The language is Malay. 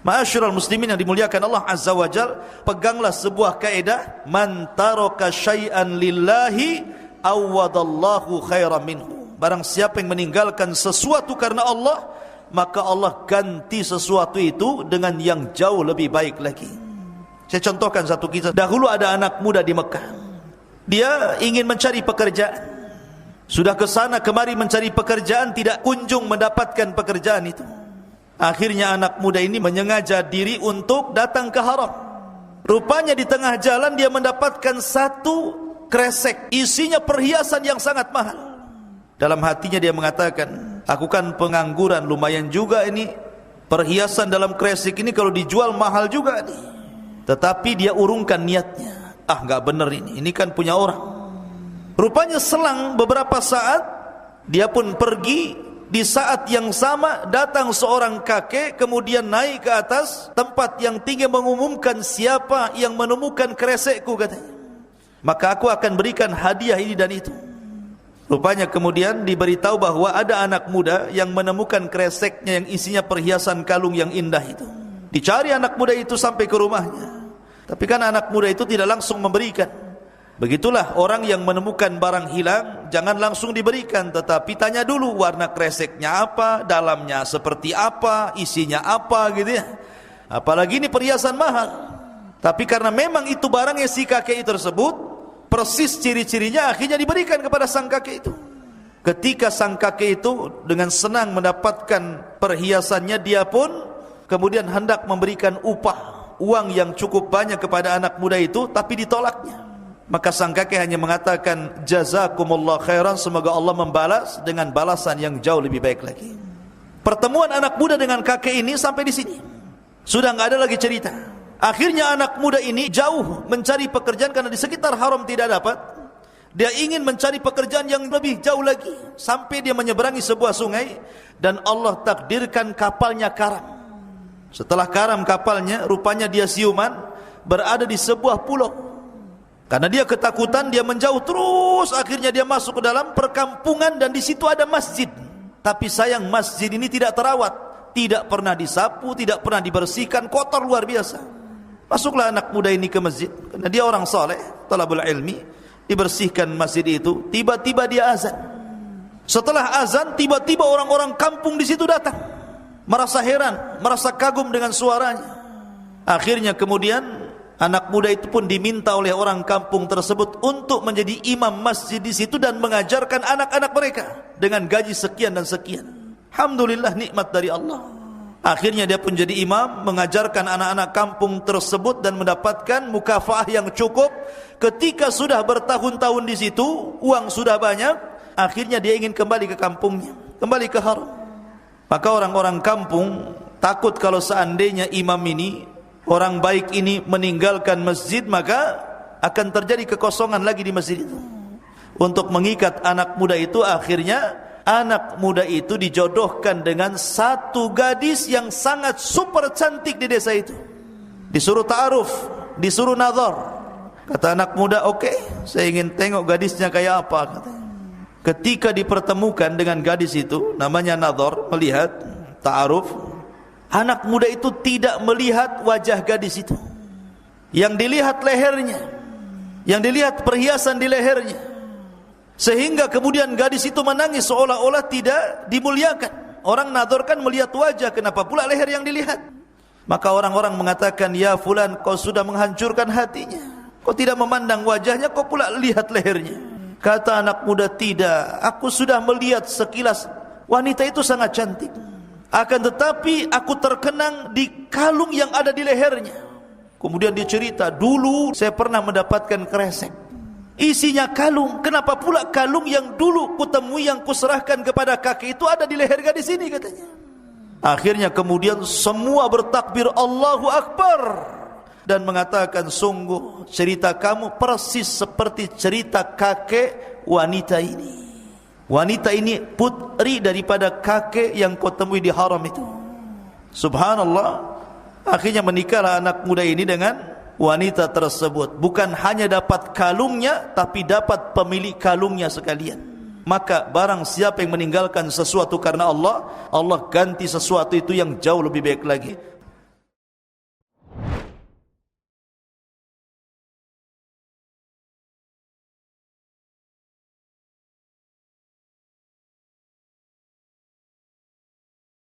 Ma'asyiral muslimin yang dimuliakan Allah Azza wa Jal, peganglah sebuah kaidah, man taraka syai'an lillahi awwadallahu khairan minhu. Barang siapa yang meninggalkan sesuatu karena Allah, maka Allah ganti sesuatu itu dengan yang jauh lebih baik lagi. Saya contohkan satu kisah. Dahulu ada anak muda di Mekah. Dia ingin mencari pekerjaan. Sudah ke sana kemari mencari pekerjaan, tidak kunjung mendapatkan pekerjaan itu. Akhirnya anak muda ini menyengaja diri untuk datang ke haram. Rupanya di tengah jalan dia mendapatkan satu kresek, isinya perhiasan yang sangat mahal. Dalam hatinya dia mengatakan, aku kan pengangguran, lumayan juga ini perhiasan dalam kresek ini, kalau dijual mahal juga nih. Tetapi dia urungkan niatnya, gak bener ini kan punya orang. Rupanya selang beberapa saat dia pun pergi. Di saat yang sama datang seorang kakek, kemudian naik ke atas tempat yang tinggi mengumumkan, siapa yang menemukan kresekku, katanya, maka aku akan berikan hadiah ini dan itu. Rupanya kemudian diberitahu bahwa ada anak muda yang menemukan kreseknya yang isinya perhiasan kalung yang indah itu. Dicari anak muda itu sampai ke rumahnya, tapi kan anak muda itu tidak langsung memberikan. Begitulah orang yang menemukan barang hilang, jangan langsung diberikan, tetapi tanya dulu warna kreseknya apa, dalamnya seperti apa, isinya apa, gitu ya. Apalagi ini perhiasan mahal. Tapi karena memang itu barangnya si kakek itu tersebut, persis ciri-cirinya, akhirnya diberikan kepada sang kakek itu. Ketika sang kakek itu dengan senang mendapatkan perhiasannya, dia pun kemudian hendak memberikan upah, uang yang cukup banyak kepada anak muda itu, tapi ditolaknya. Maka sang kakek hanya mengatakan, jazakumullah khairan, semoga Allah membalas dengan balasan yang jauh lebih baik lagi. Pertemuan anak muda dengan kakek ini sampai di sini. Sudah enggak ada lagi cerita. Akhirnya anak muda ini jauh mencari pekerjaan karena di sekitar haram tidak dapat. Dia ingin mencari pekerjaan yang lebih jauh lagi, sampai dia menyeberangi sebuah sungai dan Allah takdirkan kapalnya karam. Setelah karam kapalnya, rupanya dia siuman berada di sebuah pulau. Karena dia ketakutan, dia menjauh terus. Akhirnya dia masuk ke dalam perkampungan dan di situ ada masjid. Tapi sayang masjid ini tidak terawat, tidak pernah disapu, tidak pernah dibersihkan, kotor luar biasa. Masuklah anak muda ini ke masjid, karena dia orang saleh, talabul ilmi. Dibersihkan masjid itu. Tiba-tiba dia azan. Setelah azan, tiba-tiba orang-orang kampung di situ datang, merasa heran, merasa kagum dengan suaranya. Akhirnya kemudian anak muda itu pun diminta oleh orang kampung tersebut untuk menjadi imam masjid di situ dan mengajarkan anak-anak mereka dengan gaji sekian dan sekian. Alhamdulillah, nikmat dari Allah. Akhirnya dia pun jadi imam, mengajarkan anak-anak kampung tersebut dan mendapatkan mukafaah yang cukup. Ketika sudah bertahun-tahun di situ, uang sudah banyak, akhirnya dia ingin kembali ke kampungnya, kembali ke haram. Maka orang-orang kampung takut kalau seandainya imam ini, orang baik ini meninggalkan masjid, maka akan terjadi kekosongan lagi di masjid itu. Untuk mengikat anak muda itu, akhirnya anak muda itu dijodohkan dengan satu gadis yang sangat super cantik di desa itu. Disuruh ta'aruf, disuruh nazar. Kata anak muda, oke, saya ingin tengok gadisnya kayak apa, katanya. Ketika dipertemukan dengan gadis itu, namanya nazar, melihat, ta'aruf, anak muda itu tidak melihat wajah gadis itu. Yang dilihat lehernya, yang dilihat perhiasan di lehernya. Sehingga kemudian gadis itu menangis seolah-olah tidak dimuliakan. Orang nazar kan melihat wajah, kenapa pula leher yang dilihat? Maka orang-orang mengatakan, ya fulan, kau sudah menghancurkan hatinya. Kau tidak memandang wajahnya, kau pula lihat lehernya. Kata anak muda, tidak, aku sudah melihat sekilas wanita itu sangat cantik. Akan tetapi aku terkenang di kalung yang ada di lehernya. Kemudian dia cerita, dulu saya pernah mendapatkan kresek, isinya kalung. Kenapa pula kalung yang dulu kutemui, yang kuserahkan kepada kakek itu ada di leher gadis ini, katanya. Akhirnya kemudian semua bertakbir Allahu Akbar dan mengatakan, sungguh cerita kamu persis seperti cerita kakek wanita ini. Wanita ini putri daripada kakek yang kau temui di haram itu. Subhanallah. Akhirnya menikahlah anak muda ini dengan wanita tersebut. Bukan hanya dapat kalungnya, tapi dapat pemilik kalungnya sekalian. Maka barang siapa yang meninggalkan sesuatu karena Allah, Allah ganti sesuatu itu yang jauh lebih baik lagi.